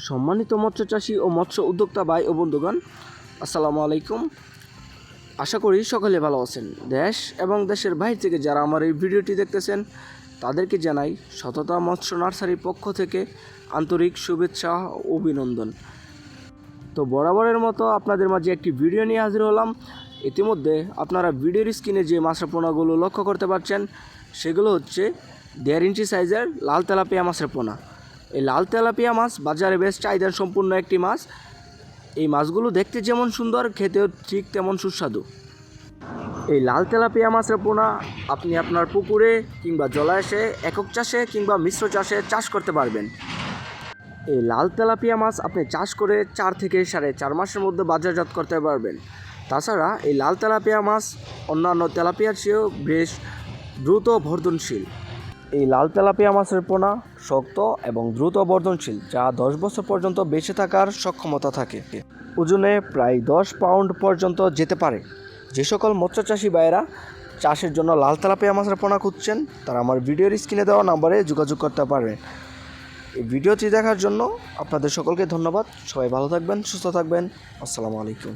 সম্মানিত মৎস্য চাষী ও মৎস্য উদ্যোক্তা ভাই ও বন্ধুগণ, আসসালামু আলাইকুম। আশা করি সকলে ভালো আছেন। দেশ এবং দেশের বাইরে থেকে যারা আমার এই ভিডিওটি দেখতেছেন তাদেরকে জানাই সততা মৎস্য নার্সারির পক্ষ থেকে আন্তরিক শুভেচ্ছা ও অভিনন্দন। তো বরাবরের মতো আপনাদের মাঝে একটি ভিডিও নিয়ে হাজির হলাম। ইতিমধ্যে আপনারা ভিডিওর স্ক্রিনে যে মাছের পোনাগুলো লক্ষ্য করতে পারছেন সেগুলো হচ্ছে 1.5 ইঞ্চি সাইজের লাল তেলাপিয়া মাছের পোনা। এই লাল তেলাপিয়া মাছ বাজারে বেশ চাহিদা সম্পূর্ণ একটি মাছ। এই মাছগুলো দেখতে যেমন সুন্দর, খেতেও ঠিক তেমন সুস্বাদু। এই লাল তেলাপিয়া মাছের পোনা আপনি আপনার পুকুরে কিংবা জলাশয়ে একক চাষে কিংবা মিশ্র চাষে চাষ করতে পারবেন। এই লাল তেলাপিয়া মাছ আপনি চাষ করে 4 থেকে 4.5 মাসের মধ্যে বাজারজাত করতে পারবেন। তাছাড়া এই লাল তেলাপিয়া মাছ অন্যান্য তেলাপিয়ার চেয়েও বেশ দ্রুত বর্ধনশীল। এই লাল তেলাপিয়া মাছের পোনা শক্ত এবং দ্রুত বর্ধনশীল, যা 10 বছর পর্যন্ত বেঁচে থাকার সক্ষমতা থাকে। ওজনে প্রায় 10 পাউন্ড পর্যন্ত যেতে পারে। যে সকল মৎস্যচাষী ভাইয়েরা চাষের জন্য লাল তেলাপিয়া মাছের পোনা খুঁজছেন তারা আমার ভিডিওর স্ক্রিনে দেওয়া নম্বরে যোগাযোগ করতে পারবেন। এই ভিডিওটি দেখার জন্য আপনাদের সকলকে ধন্যবাদ। সবাই ভালো থাকবেন, সুস্থ থাকবেন। আসসালামু আলাইকুম।